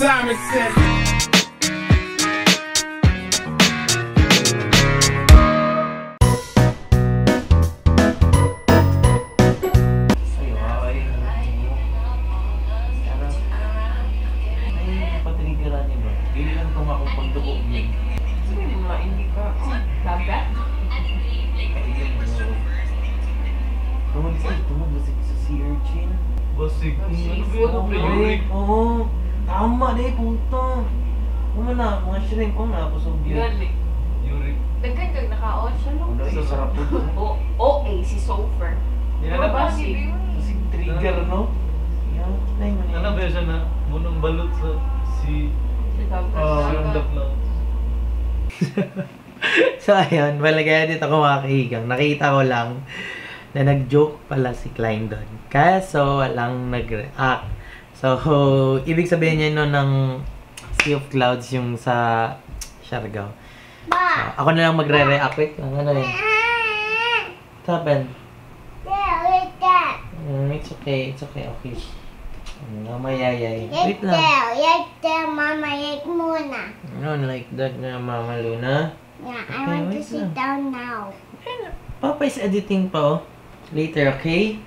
Simon said. Basig. Oo. Tama deh, puta. Ano na, mga shrimp ko na, kusog yun. Yuri. Daghan kag nakaon siya no? Ano, sarap po. Si Sofer. Basig trigger, no? Ano ba siya na munong balot sa si Dap na. So ayun, kaya dito ako makakihigang. Nakita ko lang na nag-joke pala si Klein doon. Kaso walang nag-react. So, ibig sabihin niya no ng Sea of Clouds yung sa Siargao. So, ako na lang magre-react. Wait lang, ano yun? What happened? It's okay, okay. Mamayayay. Wait lang. Mama, yay muna. No, like that na, Mama Luna. Yeah, I want to sit down now. Papa is editing pa, oh. Later, okay?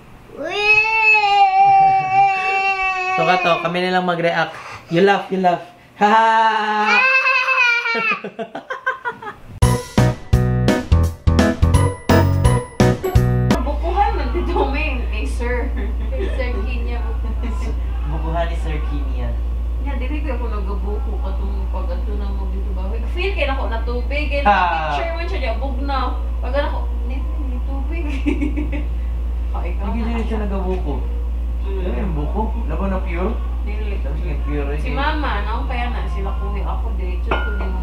So, kato, kami nilang mag-react. You laugh. Ha! Bukuhan man dito may Sir. Sir Kinya. Bukuhan ni Sir Kinya. Yan, dili ko ako nagabuko katong pag-ato na mo dito ba. Feel kaya ako na tubig. Kaya picture man siya niya, bugnaw. Pag ako, ni tubig. Hindi din siya nagabuko. Ano yung buko? Laban na pure? Dili. Pure. Si Mama, no? Kaya na sila kuhi ako. Diretso ko din mo.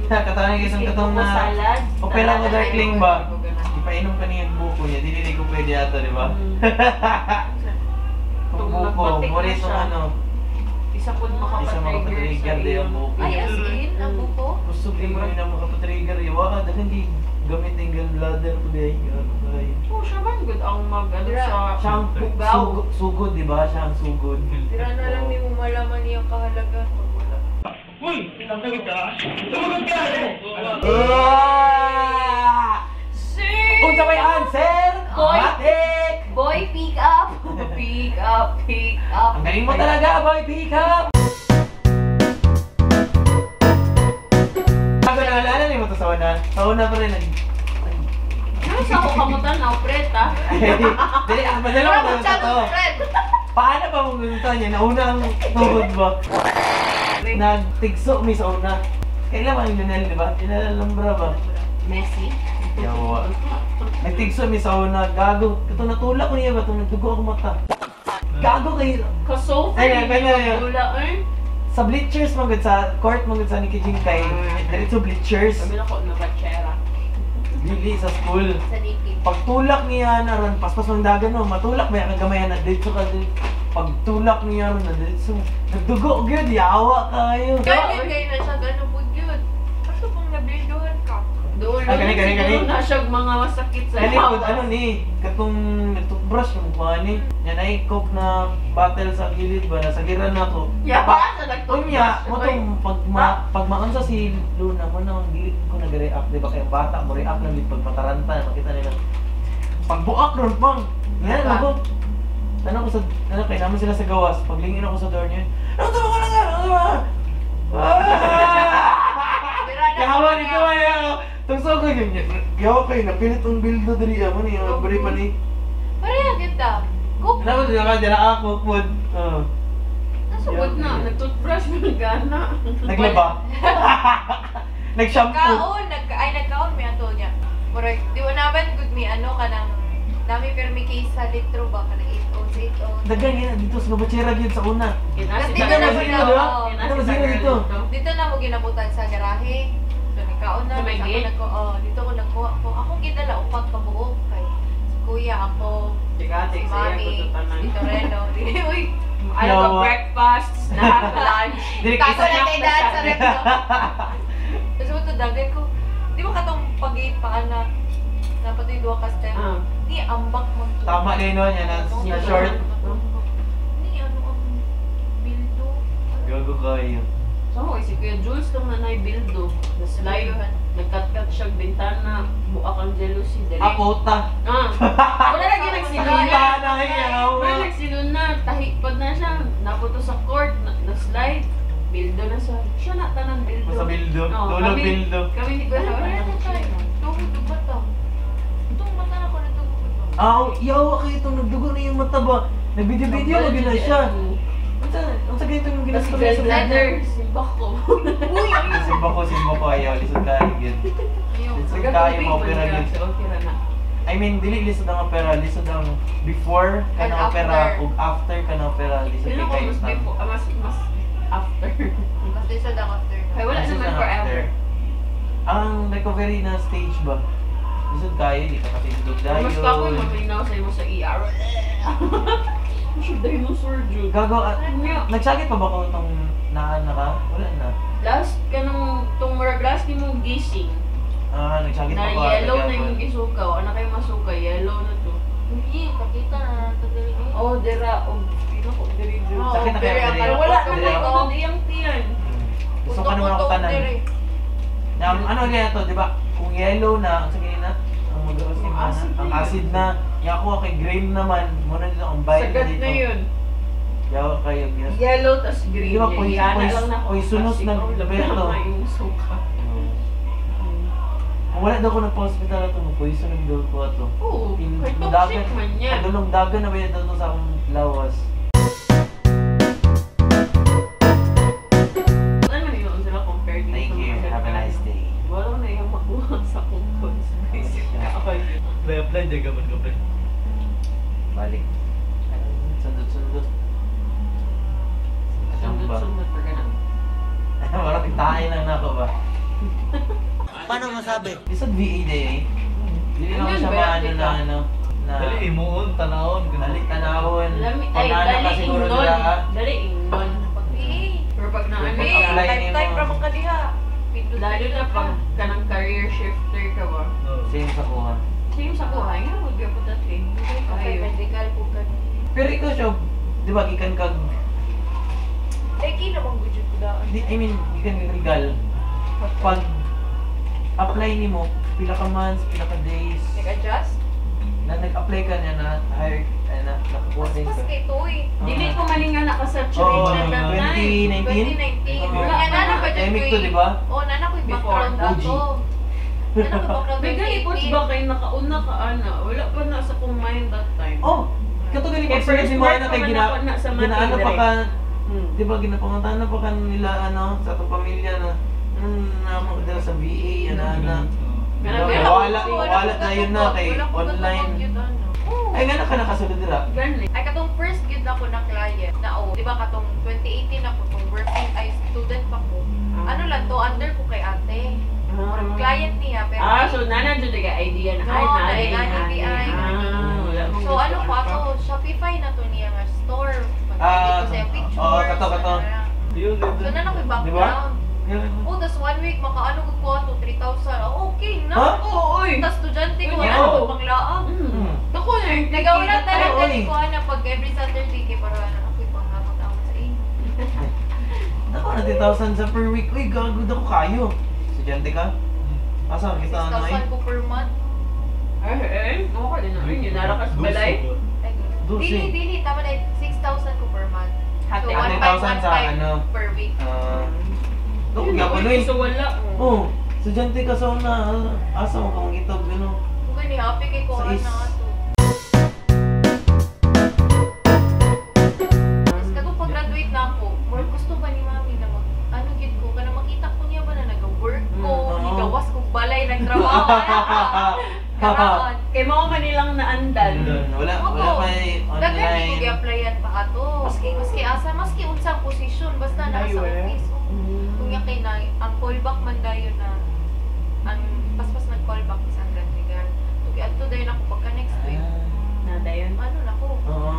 Katawang isang katong na... salad. Okay lang mo darkling ba? Ipainom ka niya yung buko niya. Hindi ko pwede ata, di ba? Kung buko, muli itong ano. Isa po makapatrigger din ang buko. Ay, as in, ang buko? Gusto ko yung na makapatrigger. Iwa ka, dahil hindi gamit yung gallbladder ko dahil. Oh, siya man good ang mag-ano sa siyang sugod, di ba? Siyang sugod. Tira na lang ni mo malaman niyang kahalaga. Uy! Sumagod ka! Sumagod ka! Sir! Kung sa may answer! Boy! Matik! Boy, pick up! Pick up! Ang galing mo talaga, boy! Pick up! Ako naalala niyo mo ito sa una. Sa una pa rin. Ano sa ako kamutan na, Fred, ha? Dali, madala ko na ito. Paano pa mong gusto niya? Naunang tuhod ba? Nagtigso mi sa una. Kailan ba yung Lionel, di ba? Inalambra ba? Messi? Yawa. Nagtigso mi sa una. Gago. Ito natulak ko niya ba? Ito nagdugo ako mata. Gago kayo. Kasofa? Ay, ganyan. Tula, eh? Sa bleachers magod sa court magod sa Nikki Jinkay. Diretso bleachers. Sabi na ko, nakachera. Dili sa school. Sa Nikki. Pagtulak niya na ron, paspas ng dagan no, matulak ba yan kagamayan na dito ka din. Pagtulak niya ron na dito, nagdugo gyud, yawa kayo. Ganyan kayo na siya, gano'n po yun. Kaso kung nabilduhan ka, doon Ah, gani. na siya mga masakit sa Galikod, ano ni, katong toothbrush yung mukha ni. Yan ay coke na bottle sa gilid ba, nasa giran na to. Yaba sa nagtutbrush. Kunya, mo tong pag maunsa si Luna mo na ang gilid ko nag-react, di ba kaya bata mo react lang din pag pataranta, makita nila. Pagbuak ron pang. Yan ako. Ano ko sa kaya naman sila sa gawas, paglingin ako sa door niya. Ano to mga lang? Ano ba? Yawa ni ko ay tungso ko yun. Yawa kayo napilit ang bildo diri mo ni bari pa ni. Pareha kita. Cook. Ano ba ka dira ako pod. Nasugod na, nagtutbrush ng gana. Naglaba. Nag-shampoo. Nagkaon may ato niya. Murag, di ba naman good me ano ka nang nami permi case sa litro ba ka nang 8 Dagan yan dito sa Batsera gyud sa una. Dito Dito na mo dito. Ano ba dito? Dito na mo ginabutan sa garahe. So nagkaon na Sa may ako gate? dito ko nagkuha ko. Ako gidala upat ka buok kay si kuya ako. Si Mami, dito Reno. Uy, ano ka breakfast, snack, lunch. Tako na kay dad sa rep. Tapos mo ito dagan ko. Di ba katong pag-gate pa na dapat yung duwa ka stem? Ni ambak mo. Tama din no, yan na short. Ni ano ang bildo? Ano Gago kayo. So, si Kuya Jules kang nanay bildo. Na-slide. Nagkat-kat siyang bintana. Buak ang jealousy. Dali. Puta. Wala lagi nagsiluna. Bintana yaw. Wala nagsiluna. Tahipad na siya. Naputo sa court. Na-slide. Bildo na siya. Siya na tanang bildo. Sa bildo. Oo, Dulo kami- bildo. Kami ni Kuya Wala Jules. na tayo. Tuhod ba to? Itong mata na ko na tuhod ba? Yawa kayo itong nagdugo na yung mata ba? Nagbidyo-video mo gina siya. Ang sa ganito yung Tapos ginastos sa gallbladder. Simba ko. Simba ko ayaw. Lisod kayo yun. Lisod kayo mga opera yun. Okay na. I mean, dili lisod ang opera. Lisod ang before ka And na opera after. ug after ka na opera. Lisod Sino ko kayo mas na. before, mas after. Kasi sa after. Kaya wala Lisod naman ang forever. after. Ang recovery na stage ba? Lisod kayo, di ka kasi lisod dayo. Mas pa ko yung maminaw sa imo sa ER. Should dinosaur Jude. Gago, Nga. nagsakit pa ba ko itong naan na ka? Wala na. Last ka nung tong murag last ni mo gising Nagsakit na pa ba? yellow na yung isukaw. Ano kayo masuka? Yellow na to. Hindi, pakita na natin dali. Oh, dira og pino ko diri Jude. Oo, Sakit na kayo, pero diri. ang Wala Diri na ako. ko diyang tiyan. Gusto ka naman ako tanan. Ano kaya to, di ba? Kung yellow na, ang sige na, ang mag-asin Ang na, acid ang na acid na, ako kay green naman, muna dito ang bayad Sagat dito. na yun. Yawa kayo, ginas. Yellow tas green. Di ba, Yana lang na ako. poisonous kasi na ikaw labi lang ito. na yung suka. Kung wala daw ko na pa-hospital ito, mag-poison ang daw ko ito. Oo, In- kay dagan- toxic man yan. Padulong dagan na ba yun daw sa akong lawas. Ano man yun sila compared dito Thank sa you, mga have a nice day. Wala na yung makuha sa kumpos. Basic ka ako. Apply, di ka man ka, pre. Balik. Sundot-sundot. Ano ba? Sundot-sundot pa ganun. Parang pitahin lang na ako ba? Paano masabi? Isang VA day eh. Hindi naman Ayun, siya bayad maano ka. na ano. Na Dali, imuon, tanawon. Dali tanawon. Ay, Panana dali ka siguro ingnon. nila ha. Dali ingnon. Pero pag naano Pag ka, apply ni Type mo. ra man ka diha. lalo na pag ka ng career shifter ka ba? Same sa kuha. Same sa kuhay nga, mag-gaya po dati. Okay, medical po ka. Pero ikaw siya, di ba, gikan kag, Eh, kina bang budget ko daan? I mean, gikan kag regal. Pag apply ni mo, pila ka months, pila ka days, Nag-adjust? na nag-apply ka niya na hire, na nakakuha din Pas ka. kay Toy. Dili ko malinga Oo, nakasaturate na that time. 2019? 2019. Oo. Nga nana pa dyan Pandemic ko to, di ba? Oo, nana ko yung Before, background na OG. to. Nana ko background May galipots 2018. ba kayo nakauna ka ana? Wala pa na sa kong mind that time. Oh, kato gali Kaya pag first sinabi mo work na pa kay man gina, ako na sa ginaano pa Matindre. ka, Hmm. di ba, ginapanguntahan na pa ka nila, ano, sa atong pamilya na, naman ko dala sa VA, na. Wala na yun na kay online. Ay, nga na ka nakasulod dira. Gani. Ay, katong first gid ako na client na di ba katong 2018 ako, tong working ay student pa ko. Ano lang to, under ko kay ate. Murag client niya, pero So nana jud ka idea na No, ay nai- wala mong so ano gusto pa ka. to, Shopify na to niya nga store. Ah, Pag-edit ko sa pictures. oo, kato. So na ko Di ba? background. Oh, tas 1 week makaano ko ko to 3,000. Oh, okay na. Ha? Oo, oy. Tas estudyante ko Yun, ano oo. ko panglaang. Ako na yung Nagawala talaga Oo, ni eh. ko na pag every Saturday kay para ano ako panghamot-hamot sa inyo. Ako na 10,000 sa per week. Uy, gagod ako kayo. Estudyante ka? Asa kita ano eh? 6,000 ko per month. Ako ka din na yun. Nalakas balay. Ay, Dusi. Dili, tama na 6,000 ko per month. Hati. So, 1,000 sa 1,515 ano? per week. Ako nga ko eh. So wala. Oh, estudyante ka sa una. Asa mo kang itog, ano? Kung gani, happy kay ko Sa na is- ato. Tapos kato pag-graduate na ako, more gusto ba ni mami na mag, ano gid ko, kana makita ko niya ba na nag-work ko, Oo. nigawas kong balay, nagtrabaho. Karaon. Kay mo man nilang naandal. Wala Oo. pa eh, Daghan online. ko gi-applyan pa ato. Maski asa, maski unsang posisyon, basta nasa Ayun, eh. office. Kung ya kay na, ang callback man dayon na, ang paspas nag-callback sa Grand Regal. Tugi adto dayon ako pagka next week. Nada yun. Ano na ko? Oo.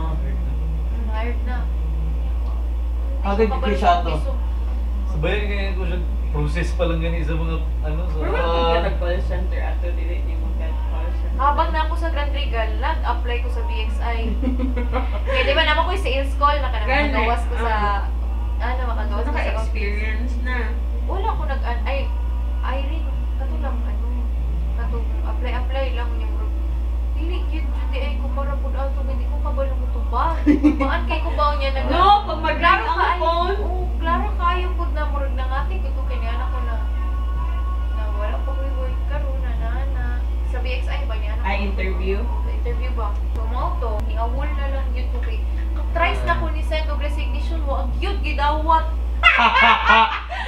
Hired na. Agad Hindi ko kay pabalik siya ang to. piso. Sabayan kaya ko siya, process pa lang gani sa mga, ano, sa... Pero wala ka nag-call center ato, dili ni mo call center. Habang na ako sa Grand Regal, nag-apply ko sa BXI. Kaya di ba naman ko yung sales call, Gani. nakagawas ko sa makagawa sa Naka-experience na. Wala ko Irene, kato lang, kato, apply lang yung group. Dili, yun, ay ko para po ato, hindi ko kabalo mo to ba? Maan kay ko ba niya nag- No, pag mag-ring ang kaayo- phone. Oo, klaro kayo po na murag na nga, ko to kanya ko na wala pa ko work karon na. Sa BXI ba niya? Interview? Sa interview ba? Tumaw to, niawol na lang yun to kay tries na ko ni send og resignation mo, ang cute gidawat.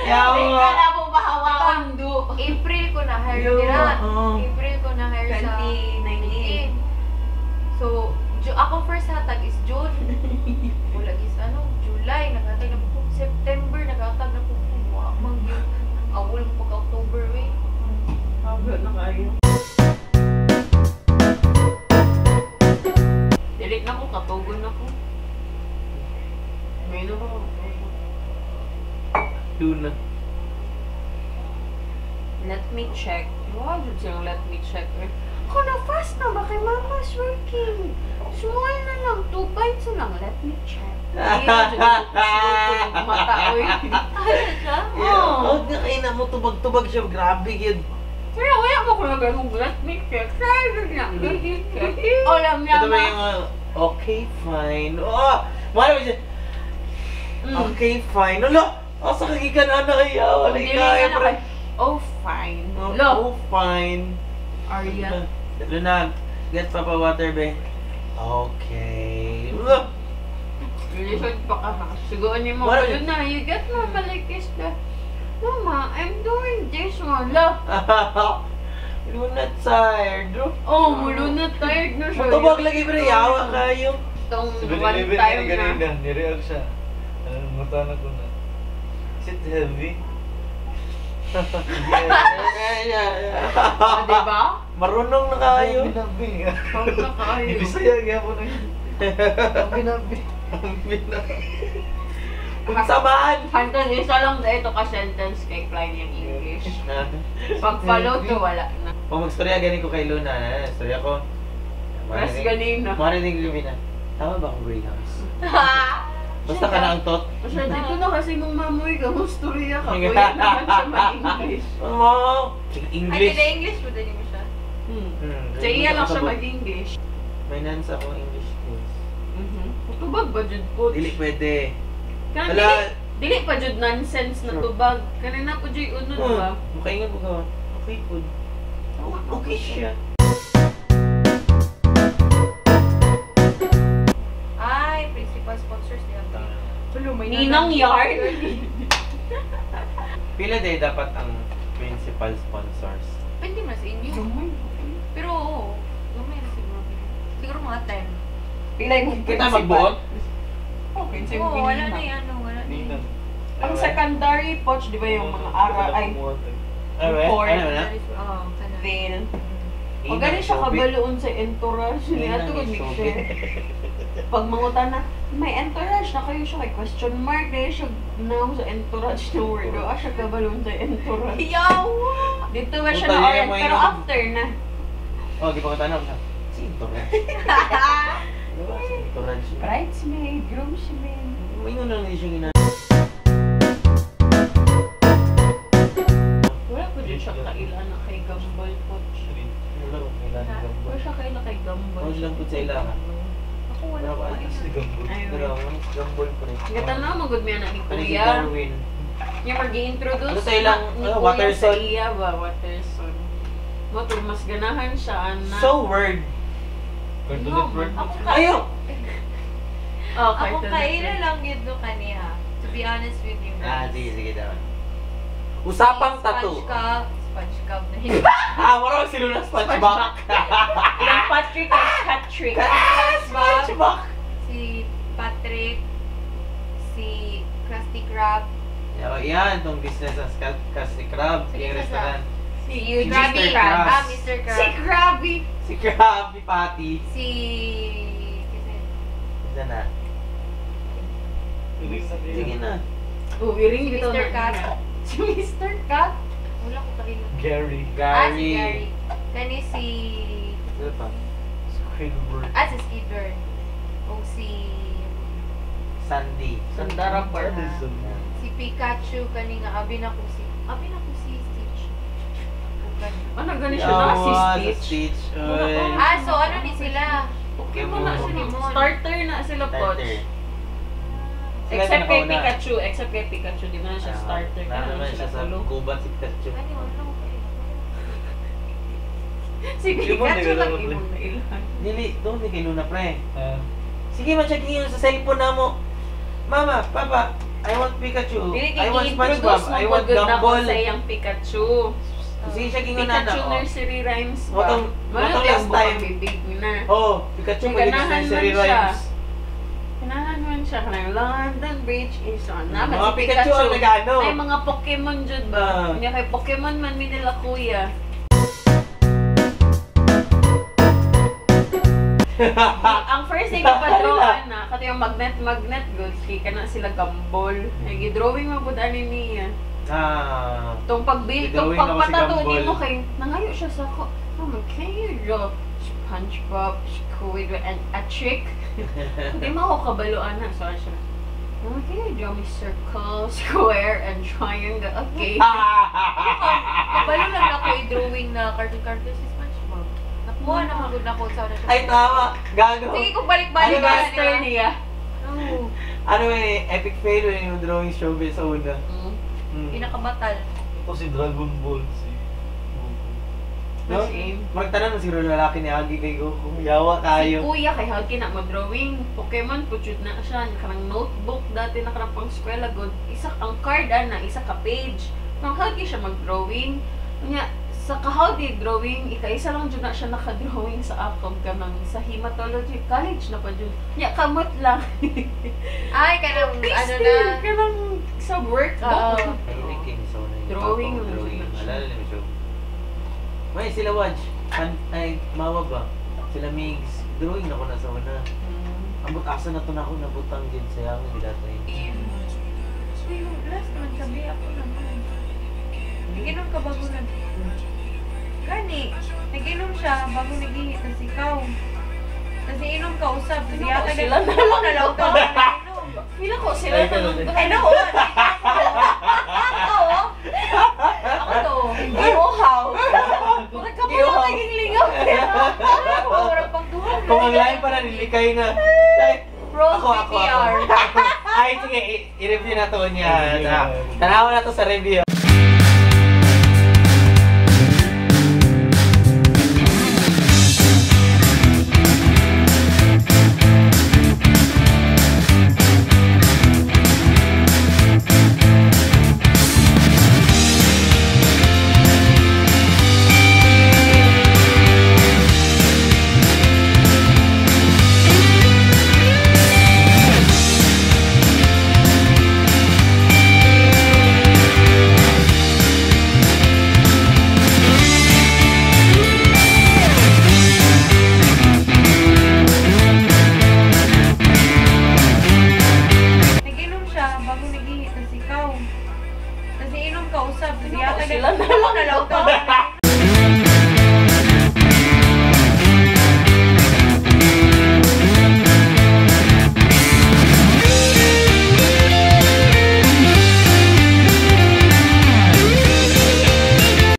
Yawa. Kala mo bahawaan do. April ko na hire Yo, nila. oo. April ko na hire sa 2019. So, ako first hatag is June. Wala is July, naghatag na po. September, naghatag na po. Mang yun. Awol mo pagka October, eh. Hago na kayo. Delete na ko, katugon na ko. May na ba? Luna. Let me check. Wow, dyan siyang let me check. Ako na fast na ba kay Mama's working? Small na lang, 2 bites na lang. Let me check. Ay, dyan ako mata, oy. Oh, na mo tubag-tubag siya. Grabe yun. Kaya wala mo ko na ganun, let me check. Kaya na, let me check. Alam niya Ito ba ma. yung okay, fine. Oh, mahal mo siya. Okay, fine. Ala, asa kagikan na ayaw. Wala Hindi ka, na kay. Oh, fine. Oh, fine. Arya. Luna, get pa water, be. Okay. Relisod pa ka ha. Siguan niyo mo. What? Luna, you get Mama like this. Mama, I'm doing this one. La. Luna, tired. Oh, mulo na tired na siya. Matubag lagi, pre. Yawa kayo. Itong Sabi ni one Leven time ganina, na. nireact siya. Mutana ko na. Is it heavy? Oh, diba? Marunong na kayo. Binabi. Pag na kayo. Ibisaya nga po na yun. Binabi. Kung samaan. Hantan, isa lang na ito ka-sentence kay Klein yung English. Pag follow to, wala na. Kung magstorya ganin ko kay Luna, storya ko. Mas ganina. Marinig ko na. Tama ba akong greyhounds? Basta ka na ang tot. Masya, dito na kasi mong mamoy ka, musturya ka. Kuya naman siya mag-English. Ano? Ay, English. hindi English mo din mo siya. Sa iya lang siya mag-English. May nansa akong English skills. Tubag ba jud po? Dili pwede. Kana Wala. dili pa jud nonsense na tubag. Kanina po jud unod ba? Makaingan ko ka. Okay po. Okay siya. Ay, principal sponsors niya. Ninang yard. Pila day dapat ang principal sponsors? Pwede mo sa inyo. Pero, gamay na siguro. Siguro mga 10. Pilay mo Kita magbuot? Oo, wala na yan. Wala na yan. Ninang. Ang secondary poch, di ba yung mga ara ay Report. Ano na? Oo, kana. veil. O gani siya kabaloon sa entourage niya ato gud share. Pag mangutan na, may entourage na kayo siya kay question mark na siya now sa entourage na word. O siya kabaloon sa entourage. Yawa! Dito ba siya Puta, na yun orient yung pero mga- after na. Oh, di pa ko tanong siya. Sino ba? Entourage. Bridesmaid, groomsmaid. May nga lang siya gina. Wala po din siya kailan na kay Gambol Poch. Wala siya kailan kay Gambol. Ano lang po sa ila? Ako wala Wala pa. pa. Ay, Pero, gambol pa rin. Gata na, magod niya na ni Ano si Kuya. Darwin? Yung mag-introduce Ano sa ilang, ni ano, Kuya Watterson? sa iya ba, Watterson. Motor, mas ganahan siya, anak. So word. Ako Ayaw! Oh, Ako cartoon kaila network. lang yun no kaniya. To be honest with you Ah, guys. sige daw. Usapang tattoo. SpongeCob na hindi. Marami si Luna SpongeBob. Yung Patrick at Patrick. SpongeBob. Si Patrick, si Krusty Krab, Yan, itong business ng Krusty Krab. Sige, Yung sa- restaurant. Si Si Eugene Krabby Mr. Krab, Krabs. Mr. Si Krab, Krabby. Si Krabby Patty. si... Isa na. Sige na. Oh, iring Si dito Mr. na. Cat. Si Mr. Cat. Wala ko kanina. Gary. Si Gary. Gary. Kani si... Ano pa? Squidward. Si Skidward. O si... Sandy. Sandara Park. Si Pikachu kani nga abi na ko si Stitch. Ano gani siya na si Stitch? Stitch. Oy. Ah, so ano ni sila? Pokemon na sila. Pokemon. Starter na sila po. Starter. Sila Except kay pinakauna. Pikachu. Except kay Pikachu. Di ba na siya starter? Ano naman siya sa solo. gubat si Pikachu. Ano wala ko kayo. Si Pikachu lang imong na ilan. Dili, doon di kay Luna pre. Sige man siya yun sa cellphone na mo. Mama, Papa, I want Pikachu. Dili I want kay SpongeBob. I want Gumball. sa iyang Pikachu. Sige siya gingon na Pikachu na. nursery rhymes ba? Motong last time. Bibig na. Oh, Pikachu Kung pwede ganahan sa man nursery siya. rhymes. Kanahan man siya kanang London Bridge is on. Naman Mga si Pikachu ang nag-ano. Ay mga Pokemon jud ba? Hindi kay Pokemon man mi nila kuya. Ang first thing ipadrawaan na kato yung magnet goods kay kana sila Gumball. Ay gidrawing man pud ani niya. Ah. Tong pagbuild, tong Gidrawing ako si pagpatato Gumball. ni mo kay nangayo siya sa ko. Oh, can you draw SpongeBob, Squidward, and a trick? Hindi mo ako kabaluan na. So, siya. Oh, can you draw me circle, square, and triangle? Okay. Kabalo lang ako i-drawing na cartoon si SpongeBob. Nakuha na magod ako sa una siya. Ay, tama. Gago. Sige, kung balik-balik Ano ba? na Master niya. Oo. Ano eh, epic fail yung drawing showbiz sa una. Pinakabatal. Ito si Dragon Ball, si Goku. No? Magtanan mo siguro lalaki ni Agi kay Goku. Yawa Si tayo. Kuya kay Hagi na mo-drawing. Pokemon, puchut na siya. Kanang notebook dati na kanang pang eskwela good. Isa ang card na, isa ka page. Nang Hagi siya mag-drawing. Kanya, sa kahawdi drawing, ika-isa lang dyan na siya naka-drawing sa akong kanang sa hematology college na pa dyan. Nya, kamot lang. Ay, kanang ano na. Kanang sa workbook. Ay, king so na Drawing mo drawing. na siya. Alala na siya. May sila Waj. Ay, mawa ba? Sila Migs. Drawing na ko na sa una. Ambot asa na to na ako nabutang din sa yang gidatay. Last naman sabi ako naman. Naginom ka bago na. Gani, naginom siya bago nagihit na sikaw. Kasi inom ka usap. Kasi Ano, yata sila na lang na lang ka nainom. Pila ko sila Ay, na ganun. Ay, naku! Ako to. Iuhaw. Murag ka pala naging lingaw. Murag pagduhan. Kung ang lain pa na nilikay na. Rose PPR. Ay, sige, i-review na to niya. Tanawa na to sa review.